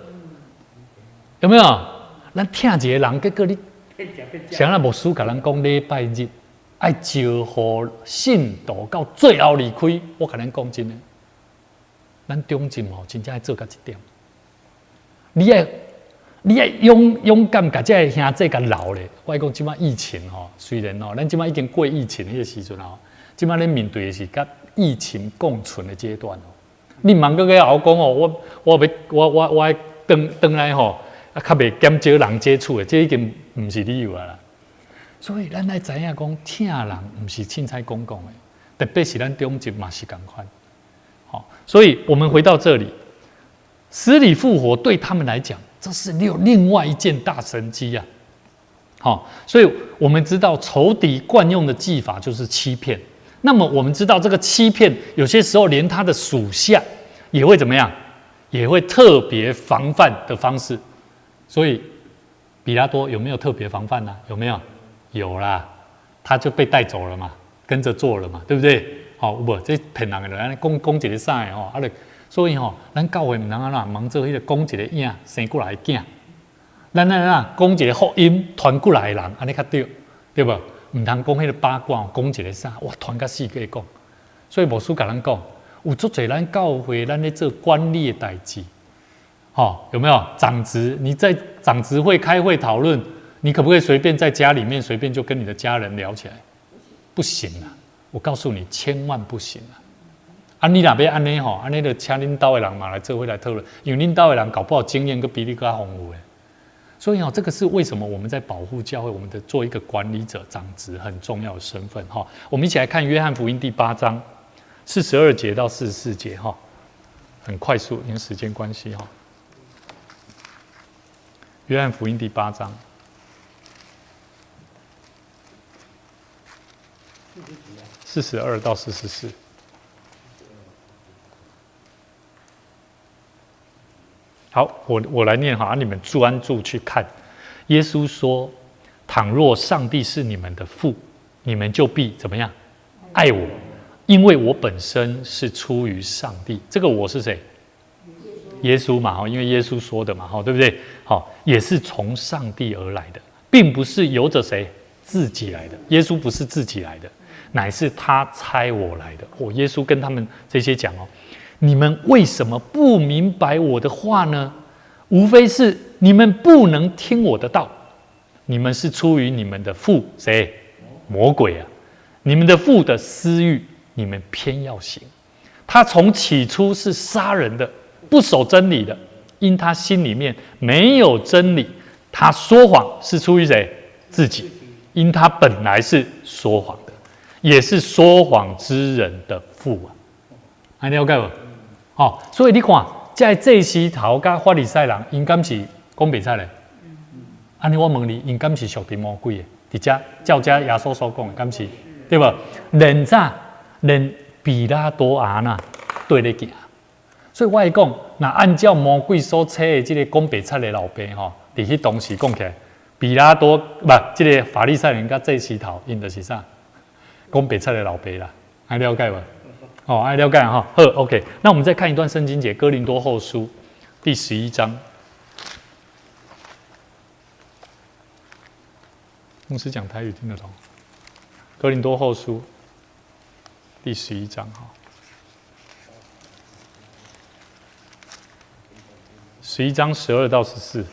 [SPEAKER 1] 有没有？咱听一个人，结果你谁人牧师甲咱讲礼拜日爱招呼信徒到最后离开，我甲咱讲真的，咱中进真正要做到这点。你你要勇敢，甲这兄弟甲留咧。我讲即摆疫情吼，虽然吼，咱即摆已经过疫情迄个时阵吼，即摆咱面对的是甲疫情共存的阶段哦。你茫个个后讲哦，我要转来吼，啊，较袂减少人接触的，这已经毋是理由啦。所以咱来知影讲，疼人毋是凊彩讲的，特别是咱中级嘛是共款。好，所以我们回到这里，死里复活对他们来讲，这是另外一件大神迹啊。好，所以我们知道仇敌惯用的技法就是欺骗。那么我们知道这个欺骗，有些时候连他的属下也会怎么样？也会特别防范的方式。所以比拉多有没有特别防范呢？有没有？有啦，他就被带走了嘛，跟着做了嘛，对不对？好，不，这骗人的人讲一个啥的吼，所以吼，咱教会唔能安那忙做迄个讲一个影生过来的囝，咱讲一个福音传过来的人，安尼较对，对不？唔通讲迄个八卦，讲一个啥，哇，传甲世界讲。所以牧师甲咱讲，有足侪咱教会咱咧做管理的代志，有没有？长职，你在长职会开会讨论，你可不可以随便在家里面随便就跟你的家人聊起来？不行啊！我告诉你，千万不行啊！啊，你若要安尼吼，安尼就请恁兜的人嘛来做伙来讨论，因为恁兜的人搞不好经验佮比你更丰富诶。所以这个是为什么我们在保护教会，我们的做一个管理者、长职很重要的身份哈。我们一起来看约翰福音第8章42节到44节哈，很快速，因为时间关系哈。约翰福音第8章42到44。好，我来念哈，你们专注去看。耶稣说：“倘若上帝是你们的父，你们就必怎么样？爱我，因为我本身是出于上帝。这个我是谁？耶稣嘛，因为耶稣说的嘛，对不对？好，也是从上帝而来的，并不是由着谁自己来的。耶稣不是自己来的，乃是他差我来的。耶稣跟他们这些讲哦。”你们为什么不明白我的话呢？无非是你们不能听我的道。你们是出于你们的父谁？魔鬼啊！你们的父的私欲，你们偏要行。他从起初是杀人的，不守真理的，因他心里面没有真理。他说谎是出于谁？自己，因他本来是说谎的，也是说谎之人的父啊！还了解不？所以你看，在这时头甲法利赛人，因敢是讲袂使咧？安尼我问你，因敢是属地魔鬼的？伫遮照遮耶稣所讲的，敢是对不？连比拉多阿那对咧行，所以我会讲，那按照魔鬼所册的这个讲袂出的老爸伫迄当时讲起来，比拉多不，这个法利赛人甲这时头，因就是啥？讲袂出的老爸啦，还了解无？爱了解哈，好 ，OK。那我们再看一段圣经节，《哥林多后书》第11章。牧师讲台语听得懂，《哥林多后书》第11章哈，11章12到14。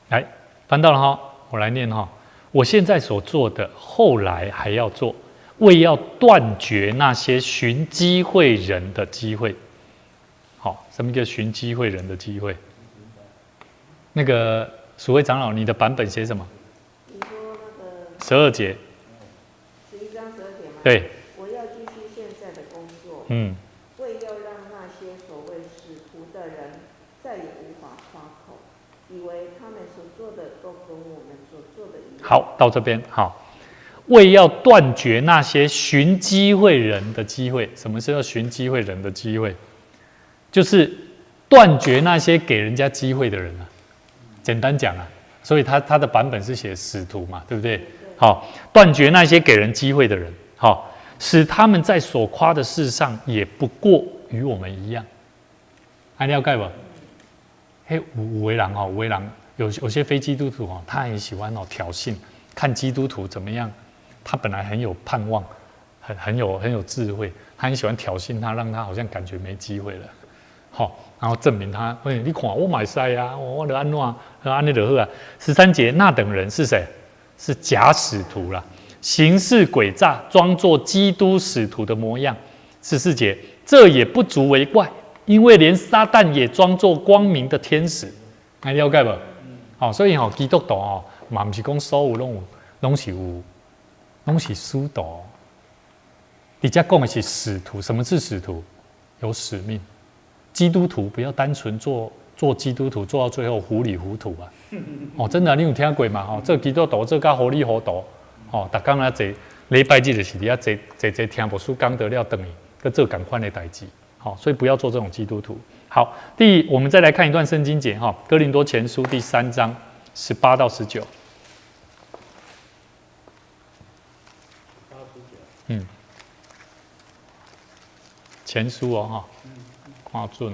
[SPEAKER 1] 来，翻到了哈，我来念哈。我现在所做的，后来还要做，为要断绝那些寻机会人的机会。好，什么叫寻机会人的机会？那个属会长老，你的版本写什么？
[SPEAKER 3] 你说那个
[SPEAKER 1] 12节。
[SPEAKER 3] 11章12节吗？
[SPEAKER 1] 对。
[SPEAKER 3] 我要继续现在的工作。为要让那些所谓使徒的人再也无法夸口。以为他们所做的都跟我们所做的一样。好，
[SPEAKER 1] 到这边好。为要断绝那些寻机会人的机会，什么是叫寻机会人的机会？就是断绝那些给人家机会的人啊。简单讲啊，所以他的版本是写使徒嘛，对不对？好，断绝那些给人机会的人，好，使他们在所夸的事上也不过与我们一样。还了解不？有的人有些非基督徒他很喜欢挑衅，看基督徒怎么样，他本来很有盼望，很有智慧，他很喜欢挑衅他，让他好像感觉没机会了。好，然后证明他，你看我买塞啊，我的安诺安内德赫啊。13节，那等人是谁？是假使徒啦，行事诡诈，装作基督使徒的模样。14节，这也不足为怪，因为连撒旦也装作光明的天使。还了解不？好，所以基督徒嘛不是讲所有拢是使徒。你家讲的是使徒，什么是使徒？有使命。基督徒不要单纯做基督徒，做到最后糊里糊涂啊！真的，你有听过嘛？这基督徒这个糊里糊涂，逐天啊坐礼拜日就是你啊坐听牧师讲得了等于跟做同款的代志。所以不要做这种基督徒。好，我们再来看一段圣经节哥林多前书第3章18到19。前书看准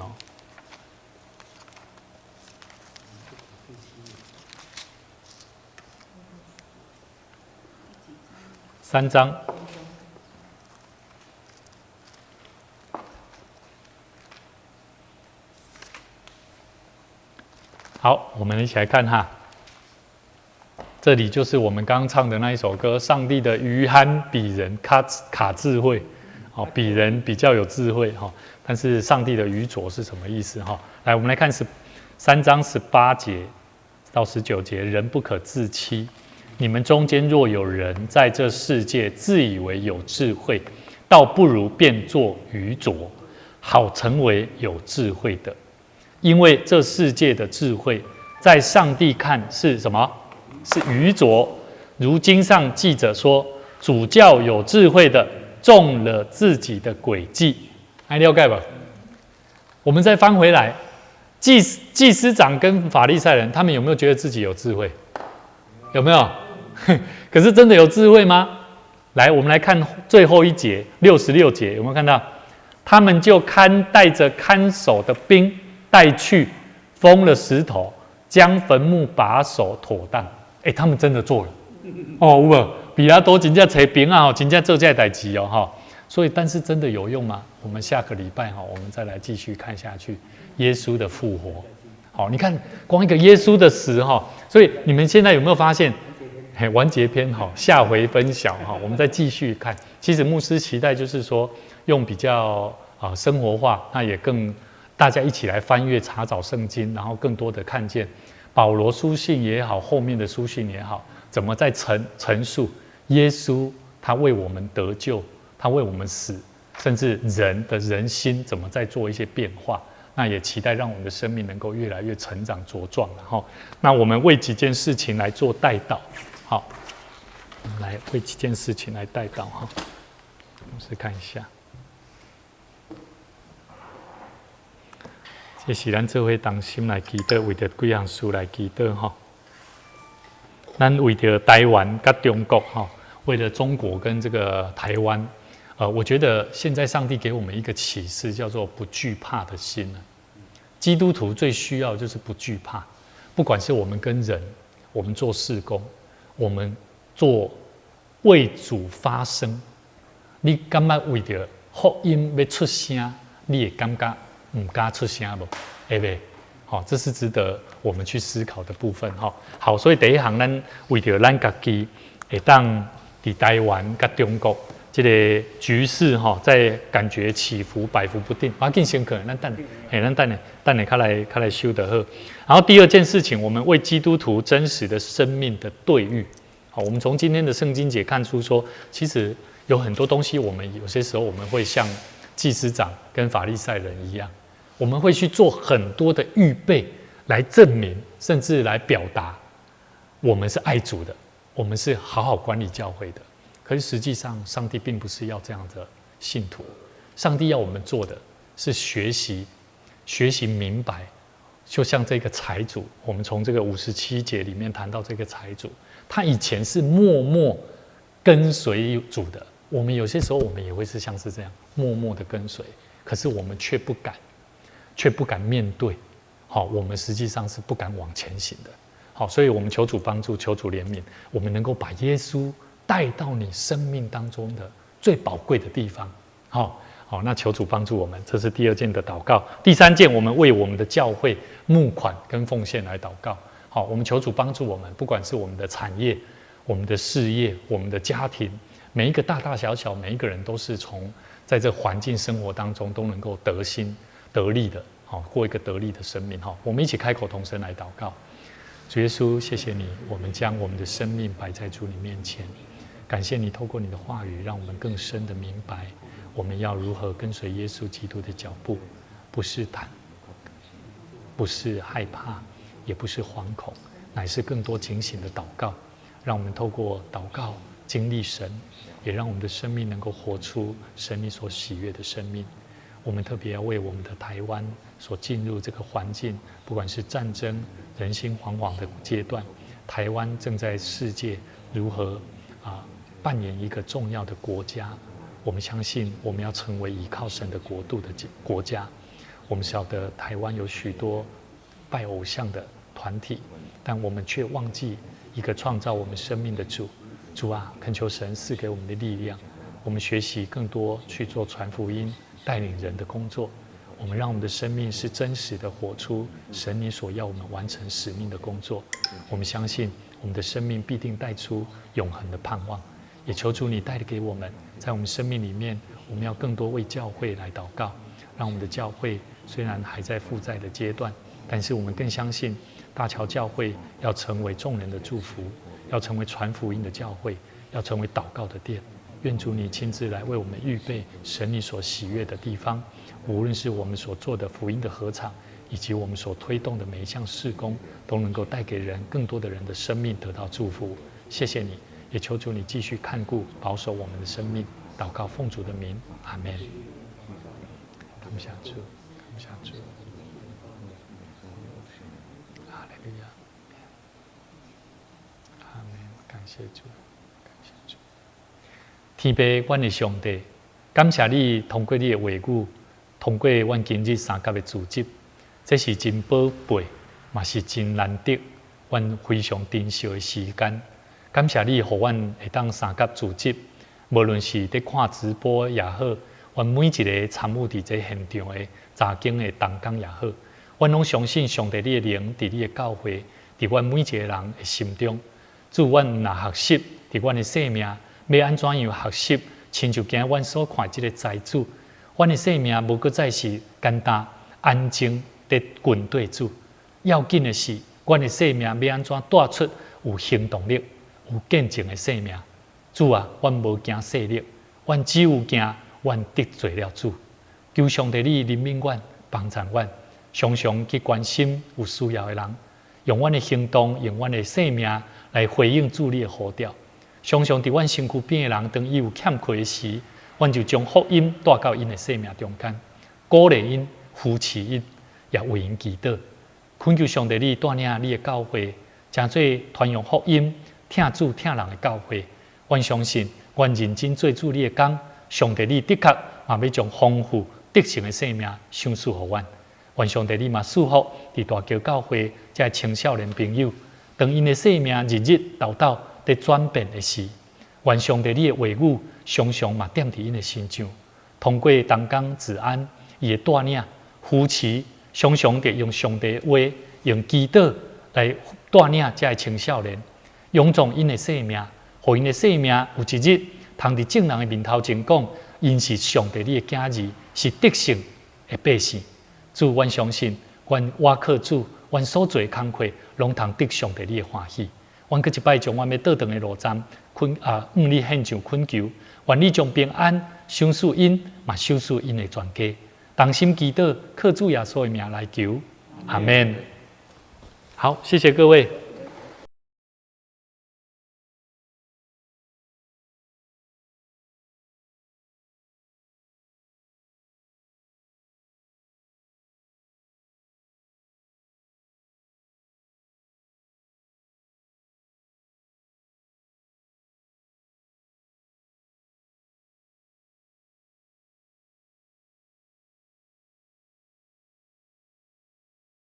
[SPEAKER 1] 3章。好，我们一起来看哈。这里就是我们刚刚唱的那一首歌，上帝的余憨比人卡智慧，比人比较有智慧但是上帝的愚拙是什么意思来，我们来看3章18节到19节，人不可自欺。你们中间若有人在这世界自以为有智慧，倒不如变作愚拙，好成为有智慧的。因为这世界的智慧，在上帝看是什么？是愚拙。如经上记着说，主叫有智慧的中了自己的诡计。还了解吧？我们再翻回来，祭司长跟法利赛人，他们有没有觉得自己有智慧？有没有？可是真的有智慧吗？来，我们来看最后一节66节，有没有看到？他们就带着看守的兵带去，封了石头，将坟墓把守妥当。他们真的做了。有无？比拉多真正找兵啊，真正做这代志所以，但是真的有用吗？我们下个礼拜我们再来继续看下去耶稣的复活。你看光一个耶稣的死所以你们现在有没有发现？完结篇下回分晓我们再继续看。其实牧师期待就是说，用比较生活化，那也更大家一起来翻阅查找圣经，然后更多的看见保罗书信也好，后面的书信也好，怎么在陈述耶稣他为我们得救。他为我们死，甚至人的人心怎么在做一些变化？那也期待让我们的生命能够越来越成长茁壮。那我们为几件事情来做代祷。好，我们来为几件事情来代祷我们试看一下。这是咱做伙同心来祈祷，为着几项事来祈祷咱为着台湾跟中国为了中国跟这个台湾。我觉得现在上帝给我们一个启示，叫做不惧怕的心。基督徒最需要就是不惧怕，不管是我们跟人，我们做事工，我们做为主发声，你感觉为着福音要出声，你也感觉不敢出声不？对不对？这是值得我们去思考的部分。好，所以第一项，咱为着咱自己会当在台湾跟中国。这个局势在感觉起伏摆伏不定，我更先可能咱等下较来修得好。然后第二件事情，我们为基督徒真实的生命的对喻。我们从今天的圣经节看出说，其实有很多东西，我们有些时候我们会像祭司长跟法利赛人一样，我们会去做很多的预备来证明，甚至来表达我们是爱主的，我们是好好管理教会的。可是实际上，上帝并不是要这样的信徒。上帝要我们做的是学习明白。就像这个财主，我们从这个57节里面谈到这个财主，他以前是默默跟随主的。我们有些时候我们也会是像是这样默默的跟随，可是我们却不敢面对。我们实际上是不敢往前行的。所以我们求主帮助，求主怜悯，我们能够把耶稣带到你生命当中的最宝贵的地方。好，那求主帮助我们，这是第2件的祷告。第3件，我们为我们的教会募款跟奉献来祷告。好，我们求主帮助我们，不管是我们的产业、我们的事业、我们的家庭，每一个大大小小，每一个人都是从在这环境生活当中都能够得心得力的，好，过一个得力的生命。好，我们一起开口同声来祷告。主耶稣，谢谢你，我们将我们的生命摆在主你面前，感谢你透过你的话语，让我们更深的明白，我们要如何跟随耶稣基督的脚步，不试探，不是害怕，也不是惶恐，乃是更多警醒的祷告，让我们透过祷告经历神，也让我们的生命能够活出神你所喜悦的生命。我们特别要为我们的台湾所进入这个环境，不管是战争、人心惶惶的阶段，台湾正在世界如何扮演一个重要的国家。我们相信我们要成为依靠神的国度的国家。我们晓得台湾有许多拜偶像的团体，但我们却忘记一个创造我们生命的主。主啊，恳求神赐给我们的力量，我们学习更多去做传福音、带领人的工作。我们让我们的生命是真实的活出神你所要我们完成使命的工作。我们相信我们的生命必定带出永恒的盼望。也求主你带给我们，在我们生命里面，我们要更多为教会来祷告，让我们的教会虽然还在负债的阶段，但是我们更相信大桥教会要成为众人的祝福，要成为传福音的教会，要成为祷告的殿。愿主你亲自来为我们预备神你所喜悦的地方，无论是我们所做的福音的合场，以及我们所推动的每一项事工，都能够带给人更多的人的生命得到祝福。谢谢你，也求主你继续看顾保守我们的生命。祷告奉主的名，阿们。感谢主，感谢主，哈利路亚，阿们。感谢主，感谢主。天父，阮的上帝，感谢你通过你的话语，通过阮今日3甲的组织，这是真宝贝，嘛是真难得，阮非常珍惜的时间。感谢你，互阮会当3甲组织，无论是在看直播也好，阮每一个参与伫这现场的查经的同工也好，阮拢相信上帝你的灵伫你的教会，伫阮每一个人的心中。主，阮若学习伫阮的生命，要安怎样学习？亲像今阮所看即个财主，阮的生命无搁再是简单安静伫军队主，要紧的是，阮的生命要安怎带出有行动力、有见证的生命。主啊，阮无惊势力，阮只有惊阮得罪了主。求上帝你怜悯阮，帮助阮，常常去关心有需要的人，用阮的行动，用阮的生命来回应主你的呼召。常常伫阮身躯边的人，当伊有欠缺的时，阮就将福音带到因的生命中间，鼓励因、扶持因，也为因祈祷。恳求上帝你带领你的教会，诚做传扬福音、听主听人的教会。阮相信，阮认真做主你的工，上帝你的确嘛要将丰富得胜的生命赏赐予阮。愿上帝你嘛祝福伫大桥教会这青少年朋友，当因的生命日日斗斗在转变的时，愿上帝你的话语常常嘛踮伫因的心上，通过同工子安伊的带领扶持，常常地用上帝的话，用祈祷来带领这青少年，勇壮因的生命，互因的生命有一日通伫众人的面头前讲，因是上帝你的囝儿，是得胜的百姓。主，阮相信，阮倚靠主，阮所做的工课，拢通得上帝你的欢喜。阮搁一摆将阮要倒转的路站，向你献上恳求，愿你将平安赏赐因，嘛赏赐因的全家。同心祈祷，靠主耶稣的名来求，阿门。好，谢谢各位。